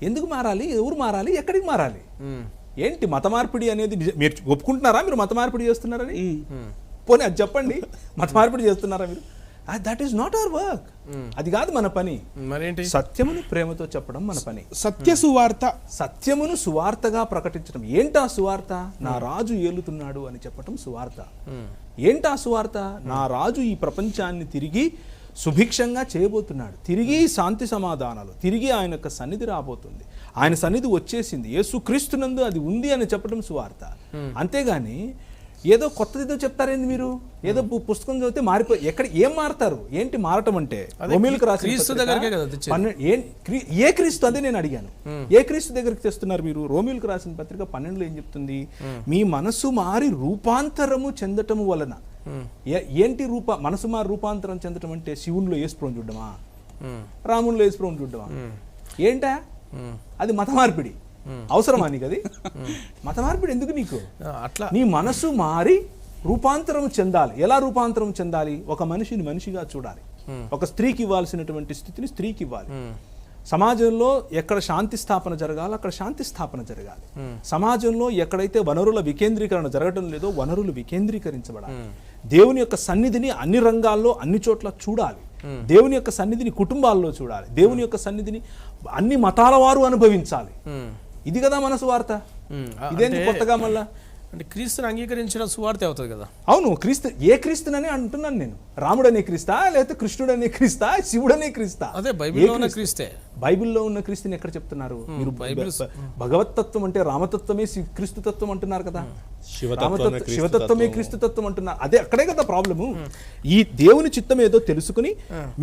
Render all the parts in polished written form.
ఎందుకు మారాలి, ఎవరు మారాలి, ఎక్కడికి మారాలి, ఏంటి మత మార్పిడి అనేది మీరు ఒప్పుకుంటున్నారా? మీరు మత మార్పిడి చేస్తున్నారని పోనీ అది చెప్పండి. మత మార్పిడి చేస్తున్నారా మీరు? That is not our work. అది కాదు మన పని. మరేంటి? సత్యమును ప్రేమతో చెప్పడం మన పని. సత్య సువార్త, సత్యమును సువార్తగా ప్రకటించడం. ఏంటా సువార్త? నా రాజు ఏలుతున్నాడు అని చెప్పడం సువార్త. ఏంటా సువార్త? నా రాజు ఈ ప్రపంచాన్ని తిరిగి సుభిక్షంగా చేయబోతున్నాడు, తిరిగి శాంతి సమాధానాలు, తిరిగి ఆయన యొక్క సన్నిధి రాబోతుంది, ఆయన సన్నిధి వచ్చేసింది, యేసుక్రీస్తునందు అది ఉంది అని చెప్పడం సువార్త. అంతేగాని ఏదో కొత్తదిదో చెప్తారేంది మీరు? ఏదో పుస్తకం చదివితే మారిపోయి ఎక్కడ ఏం మారుతారు? ఏంటి మారటం అంటే? రోమీయులకు రాసిన ఏ క్రీస్తు? అదే నేను అడిగాను. ఏ క్రీస్తు దగ్గరికి తెస్తున్నారు మీరు? రోమీయులకు రాసిన పత్రిక 12లో ఏం చెప్తుంది? మీ మనసు మారి రూపాంతరము చెందటము వలన. ఏంటి మనసు మారి రూపాంతరం చెందటం అంటే? శివునిలో యేసుప్రభువుని చూడడమా, రామునిలో యేసుప్రభువుని చూడడమా? ఏంటా అది? మత మార్పిడి. అవసరమా నీకు అది? మత మార్పిడి ఎందుకు నీకు? అట్లా నీ మనసు మారి రూపాంతరం చెందాలి. ఎలా రూపాంతరం చెందాలి? ఒక మనిషిని మనిషిగా చూడాలి. ఒక స్త్రీకి ఇవ్వాల్సినటువంటి స్థితిని స్త్రీకి ఇవ్వాలి. సమాజంలో ఎక్కడ శాంతి స్థాపన జరగాలో అక్కడ శాంతి స్థాపన జరగాలి. సమాజంలో ఎక్కడైతే వనరుల వికేంద్రీకరణ జరగడం లేదో వనరులు వికేంద్రీకరించబడాలి. దేవుని యొక్క సన్నిధిని అన్ని రంగాల్లో అన్ని చోట్ల చూడాలి. దేవుని యొక్క సన్నిధిని కుటుంబాల్లో చూడాలి. దేవుని యొక్క సన్నిధిని అన్ని మతాల వారు అనుభవించాలి. ఇది కదా మన సువార్త. ఇదేంటి కొత్తగా మళ్ళా? అంటే క్రీస్తుని అంగీకరించిన సువార్త అవుతుంది కదా. అవును, క్రీస్తు. ఏ క్రీస్తునని అంటున్నాను నేను? రాముడనే క్రీస్తా, లేకపోతే కృష్ణుడనే క్రీస్తా, శివుడనే క్రీస్తా? అదే బైబిల్లో ఉన్న క్రీస్తే. బైబిల్లో ఉన్న క్రీస్తుని ఎక్కడ చెప్తున్నారు మీరు? భగవతత్వం అంటే రామతత్వమే క్రీస్తు తత్వం అంటున్నారు కదా. శివతత్వమే క్రీస్తు తత్వం అంటున్నారు. అదే అక్కడే కదా ప్రాబ్లము. ఈ దేవుని చిత్తం ఏదో తెలుసుకుని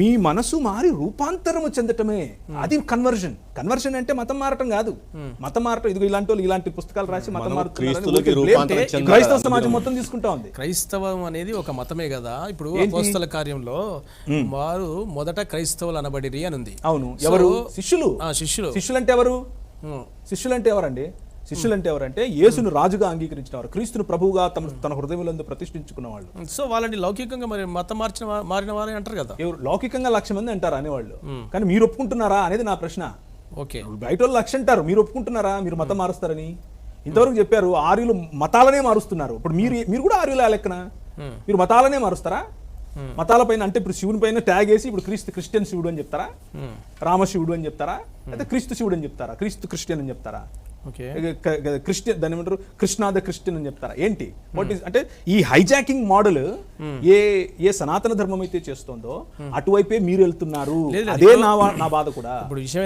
మీ మనసు మారి రూపాంతరము చెందటమే అది కన్వర్షన్. కన్వర్షన్ అంటే మతం మారటం కాదు. మతం మారటం ఇదిగో ఇలాంటి వాళ్ళు ఇలాంటి పుస్తకాలు రాసి మతం మారుతున్నారు. క్రైస్తవ సమాజం మొత్తం తీసుకుంటా ఉంది. క్రైస్తవం అనేది ఒక మతమే కదా. ఇప్పుడు అపోస్తల కార్యంలో వారు మొదట క్రైస్తవులు అనబడిరి అని ఉంది. అవును. ఎవరు? శిష్యులు. శిష్యులు అంటే ఎవరు? శిష్యులు అంటే ఎవరండి? శిష్యులు అంటే ఎవరంటే యేసును రాజుగా అంగీకరించిన వారు, క్రీస్తును ప్రభువుగా తన హృదయంలో ప్రతిష్ఠించుకున్న వాళ్ళు. సో వాళ్ళని లౌకికంగా మరి మతం మారిన వారే అంటారు కదా. ఎవరు? లౌకికంగా 1,00,000 మంది అంటారు అనేవాళ్ళు. కానీ మీరు ఒప్పుకుంటున్నారా అనేది నా ప్రశ్న. ఓకే, బయట వాళ్ళు 1,00,000 అంటారు, మీరు ఒప్పుకుంటున్నారా మీరు మతం మారుస్తారని? ఇంతవరకు చెప్పారు ఆర్యులు మతాలనే మారుస్తున్నారు. ఇప్పుడు మీరు కూడా ఆర్యుల లెక్కన మీరు మతాలనే మారుస్తారా? మతాల పైన అంటే ఇప్పుడు శివుని పైన ట్యాగ్ వేసి ఇప్పుడు క్రిస్టియన్ శివుడు అని చెప్తారా? రామశివుడు అని చెప్తారా? అయితే క్రీస్తు శివుడు అని చెప్తారా? క్రీస్తు క్రిస్టియన్ అని చెప్తారా? క్రిస్టియన్ దాని ఏమంటారు? కృష్ణ ద క్రిస్టియన్ అని చెప్తారా? ఏంటి వాట్ ఈస్ అంటే ఈ హైజాకింగ్ మోడల్ ఏ సనాతన ధర్మం అయితే చేస్తోందో అటువైపే మీరు వెళ్తున్నారు. అదే నా బాధ కూడా. ఇప్పుడు విషయం